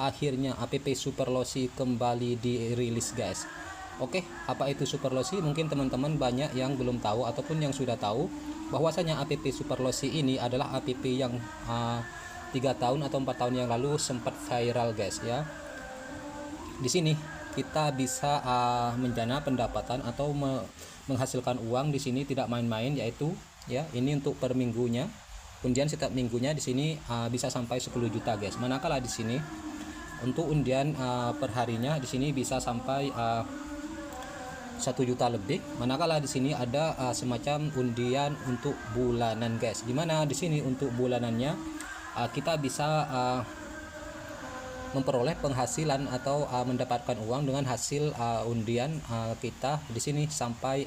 akhirnya app Superlosi kembali dirilis guys. Oke, apa itu Superlosi? Mungkin teman-teman banyak yang belum tahu ataupun yang sudah tahu bahwasanya app Superlosi ini adalah app yang 3 tahun atau 4 tahun yang lalu sempat viral guys ya. Di sini kita bisa menjana pendapatan atau menghasilkan uang di sini tidak main-main, yaitu ya ini untuk per minggunya. Undian setiap minggunya di sini bisa sampai 10 juta guys. Manakala di sini untuk undian per harinya di sini bisa sampai 1 juta lebih. Manakala di sini ada semacam undian untuk bulanan guys. Dimana di sini untuk bulanannya kita bisa memperoleh penghasilan atau mendapatkan uang dengan hasil undian kita di sini sampai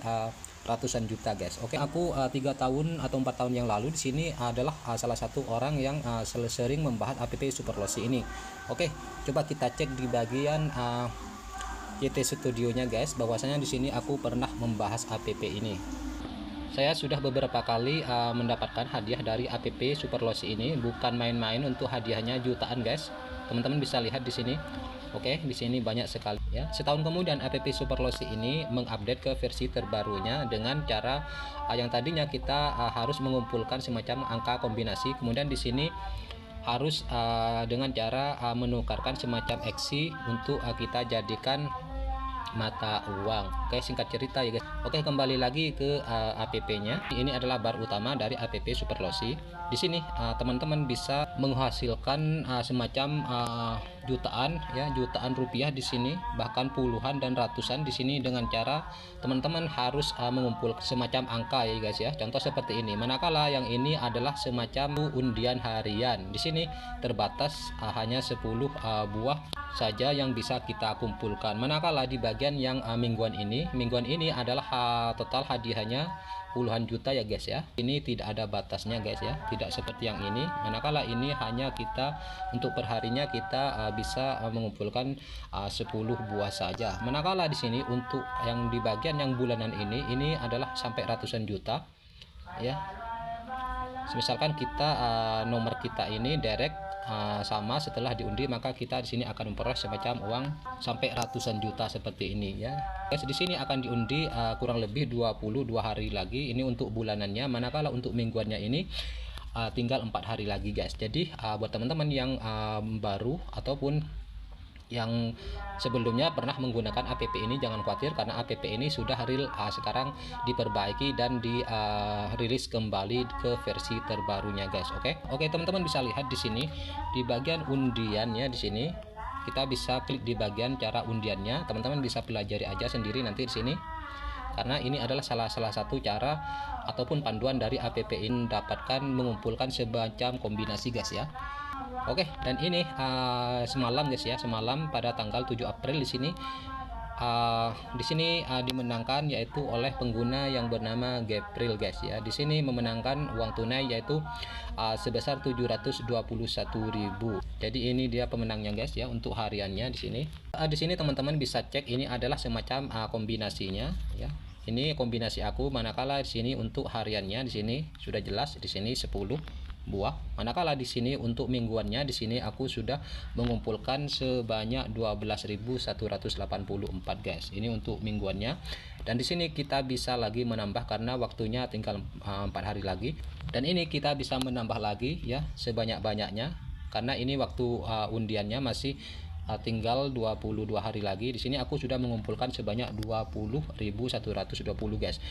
ratusan juta guys. Oke, aku 3 tahun atau 4 tahun yang lalu di sini adalah salah satu orang yang sering membahas app Superlosi ini. Oke, coba kita cek di bagian YT Studio-nya guys, bahwasanya di sini aku pernah membahas app ini. Saya sudah beberapa kali mendapatkan hadiah dari app Superlosi ini, bukan main-main. Untuk hadiahnya jutaan guys. Teman-teman bisa lihat di sini. Oke, di sini banyak sekali ya. Setahun kemudian app Superlosi ini mengupdate ke versi terbarunya dengan cara yang tadinya kita harus mengumpulkan semacam angka kombinasi, kemudian di sini harus dengan cara menukarkan semacam eksi untuk kita jadikan mata uang. Oke, singkat cerita ya guys. Oke, kembali lagi ke app-nya. Ini adalah bar utama dari app Superlosi. Di sini teman-teman bisa menghasilkan semacam jutaan ya, jutaan rupiah di sini, bahkan puluhan dan ratusan di sini dengan cara teman-teman harus mengumpulkan semacam angka ya guys ya. Contoh seperti ini. Manakala yang ini adalah semacam undian harian. Di sini terbatas hanya 10 buah saja yang bisa kita kumpulkan. Manakala di bagian yang mingguan ini adalah total hadiahnya puluhan juta ya guys ya. Ini tidak ada batasnya guys ya, tidak seperti yang ini. Manakala ini hanya kita untuk perharinya kita bisa mengumpulkan 10 buah saja. Manakala di sini untuk yang di bagian yang bulanan ini adalah sampai ratusan juta ya. Misalkan kita nomor kita ini direct sama setelah diundi, maka kita di sini akan memperoleh semacam uang sampai ratusan juta seperti ini ya. Guys, di sini akan diundi kurang lebih 22 hari lagi ini untuk bulanannya. Manakala untuk mingguannya ini tinggal 4 hari lagi guys. Jadi buat teman-teman yang baru ataupun yang sebelumnya pernah menggunakan app ini, jangan khawatir karena app ini sudah real sekarang diperbaiki dan dirilis kembali ke versi terbarunya guys. Oke, teman-teman bisa lihat di sini di bagian undiannya. Di sini kita bisa klik di bagian cara undiannya. Teman-teman bisa pelajari aja sendiri nanti di sini, karena ini adalah salah satu cara ataupun panduan dari app ini mendapatkan mengumpulkan semacam kombinasi guys ya. Oke, dan ini semalam guys ya, semalam pada tanggal 7 April di sini dimenangkan yaitu oleh pengguna yang bernama Gabriel guys ya. Di sini memenangkan uang tunai yaitu sebesar 721.000. Jadi ini dia pemenangnya guys ya untuk hariannya di sini. Di sini teman-teman bisa cek, ini adalah semacam kombinasinya ya. Ini kombinasi aku. Manakala di sini untuk hariannya di sini sudah jelas, di sini 10 buah. Manakala di sini untuk mingguannya di sini aku sudah mengumpulkan sebanyak 12.184 guys. Ini untuk mingguannya. Dan di sini kita bisa lagi menambah karena waktunya tinggal 4 hari lagi. Dan ini kita bisa menambah lagi ya sebanyak-banyaknya karena ini waktu undiannya masih tinggal 22 hari lagi. Di sini aku sudah mengumpulkan sebanyak 20.120 guys.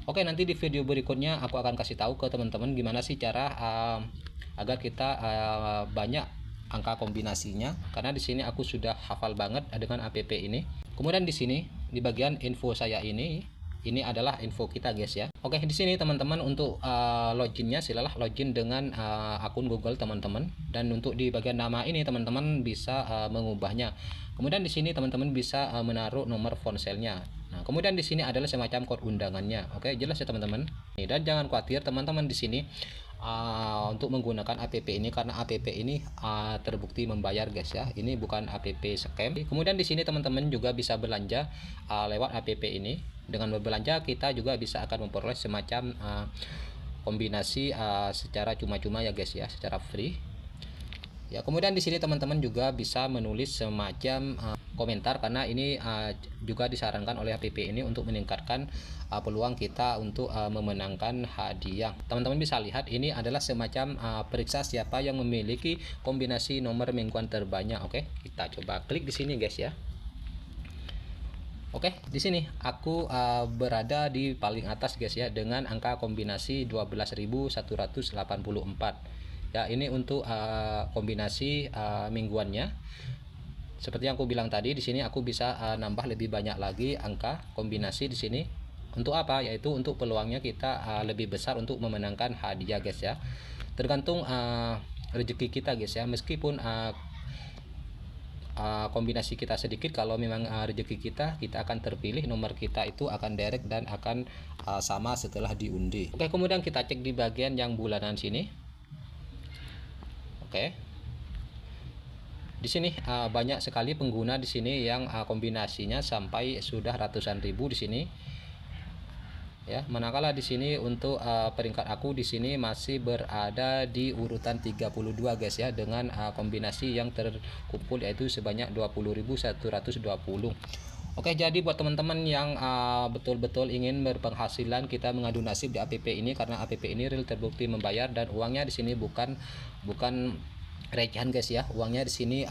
Oke, nanti di video berikutnya aku akan kasih tahu ke teman-teman gimana sih cara agar kita banyak angka kombinasinya, karena di sini aku sudah hafal banget dengan app ini. Kemudian di sini di bagian info saya ini adalah info kita guys ya. Oke, di sini teman-teman untuk loginnya silalah login dengan akun Google teman-teman, dan untuk di bagian nama ini teman-teman bisa mengubahnya. Kemudian di sini teman-teman bisa menaruh nomor ponselnya. Nah, kemudian di sini adalah semacam kode undangannya. Oke, jelas ya teman-teman. Dan jangan khawatir teman-teman di sini untuk menggunakan app ini, karena app ini terbukti membayar guys ya. Ini bukan app scam. Kemudian di sini teman-teman juga bisa belanja lewat app ini. Dengan berbelanja kita juga bisa akan memperoleh semacam kombinasi secara cuma-cuma ya guys ya, secara free. Ya, kemudian di sini teman-teman juga bisa menulis semacam komentar, karena ini juga disarankan oleh app ini untuk meningkatkan peluang kita untuk memenangkan hadiah. Teman-teman bisa lihat ini adalah semacam periksa siapa yang memiliki kombinasi nomor mingguan terbanyak. Oke, kita coba klik di sini guys ya. Oke, di sini aku berada di paling atas guys ya, dengan angka kombinasi 12.184. Ya, ini untuk kombinasi mingguannya. Seperti yang aku bilang tadi, di sini aku bisa nambah lebih banyak lagi angka kombinasi di sini. Untuk apa? Yaitu untuk peluangnya kita lebih besar untuk memenangkan hadiah guys ya. Tergantung rezeki kita guys ya. Meskipun kombinasi kita sedikit, kalau memang rezeki kita akan terpilih, nomor kita itu akan direct dan akan sama setelah diundi. Oke, kemudian kita cek di bagian yang bulanan sini. Oke, di sini banyak sekali pengguna di sini yang kombinasinya sampai sudah ratusan ribu di sini. Ya, manakala di sini untuk peringkat aku di sini masih berada di urutan 32 guys ya, dengan kombinasi yang terkumpul yaitu sebanyak 20.120. Oke, jadi buat teman-teman yang betul-betul ingin berpenghasilan, kita mengadu nasib di app ini, karena app ini real terbukti membayar dan uangnya di sini bukan recehan guys ya. Uangnya di sini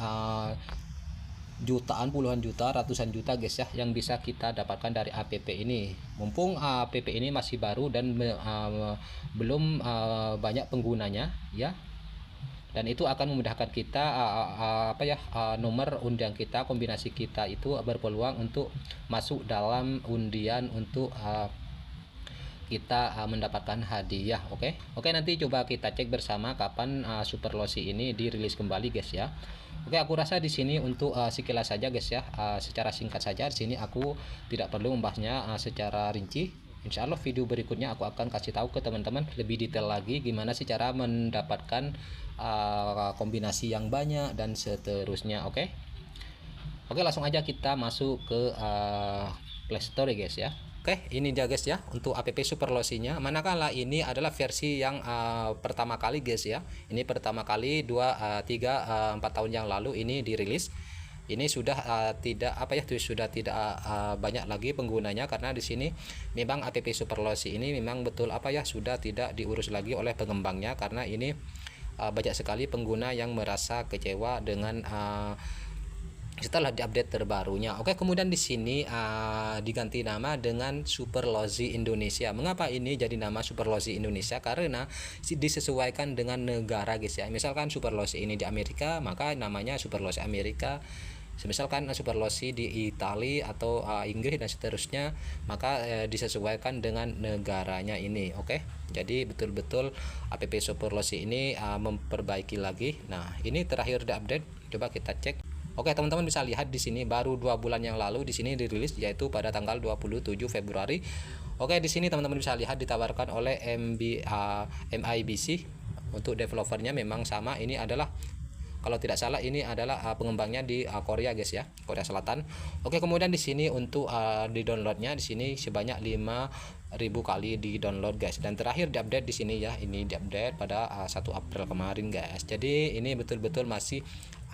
jutaan, puluhan juta, ratusan juta guys ya, yang bisa kita dapatkan dari app ini. Mumpung app ini masih baru dan belum banyak penggunanya ya, dan itu akan memudahkan kita nomor undian kita, kombinasi kita itu berpeluang untuk masuk dalam undian untuk kita mendapatkan hadiah. Oke, nanti coba kita cek bersama kapan Super Losi ini dirilis kembali guys ya. Oke, aku rasa di sini untuk sekilas saja guys ya, secara singkat saja. Di sini aku tidak perlu membahasnya secara rinci. Insya Allah video berikutnya aku akan kasih tahu ke teman-teman lebih detail lagi gimana sih cara mendapatkan kombinasi yang banyak dan seterusnya. Oke, langsung aja kita masuk ke Play Store guys ya. Oke, ini dia guys ya untuk app Super Losi-nya. Manakala ini adalah versi yang pertama kali guys ya. Ini pertama kali 2, 3, 4 tahun yang lalu ini dirilis. Ini sudah sudah tidak banyak lagi penggunanya, karena di sini memang app Super Losi ini memang betul sudah tidak diurus lagi oleh pengembangnya, karena ini banyak sekali pengguna yang merasa kecewa dengan setelah diupdate terbarunya. Oke, kemudian di sini diganti nama dengan Super Losi Indonesia. Mengapa ini jadi nama Super Losi Indonesia? Karena disesuaikan dengan negara guys ya. Misalkan Super Losi ini di Amerika, maka namanya Super Losi Amerika. Misalkan Super Losi di Italia atau Inggris dan seterusnya, maka disesuaikan dengan negaranya ini. Oke, jadi betul-betul app Super Losi ini memperbaiki lagi. Nah, ini terakhir diupdate, coba kita cek. Oke, teman-teman bisa lihat di sini baru 2 bulan yang lalu di sini dirilis, yaitu pada tanggal 27 Februari. Oke, di sini teman-teman bisa lihat ditawarkan oleh MIBC. Untuk developernya memang sama, ini adalah kalau tidak salah ini adalah pengembangnya di Korea guys ya, Korea Selatan. Oke, kemudian di sini untuk di downloadnya di sini sebanyak 5.000 kali di download guys, dan terakhir diupdate di sini ya, ini diupdate pada 1 April kemarin guys. Jadi ini betul-betul masih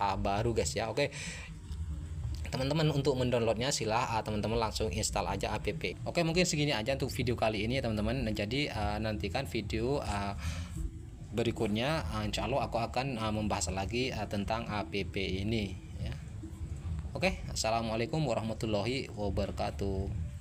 baru guys ya. Oke, teman-teman untuk mendownloadnya teman-teman langsung install aja app. Oke, mungkin segini aja untuk video kali ini ya teman-teman. Jadi nantikan video berikutnya, insya Allah aku akan membahas lagi tentang app ini ya. Oke, assalamualaikum warahmatullahi wabarakatuh.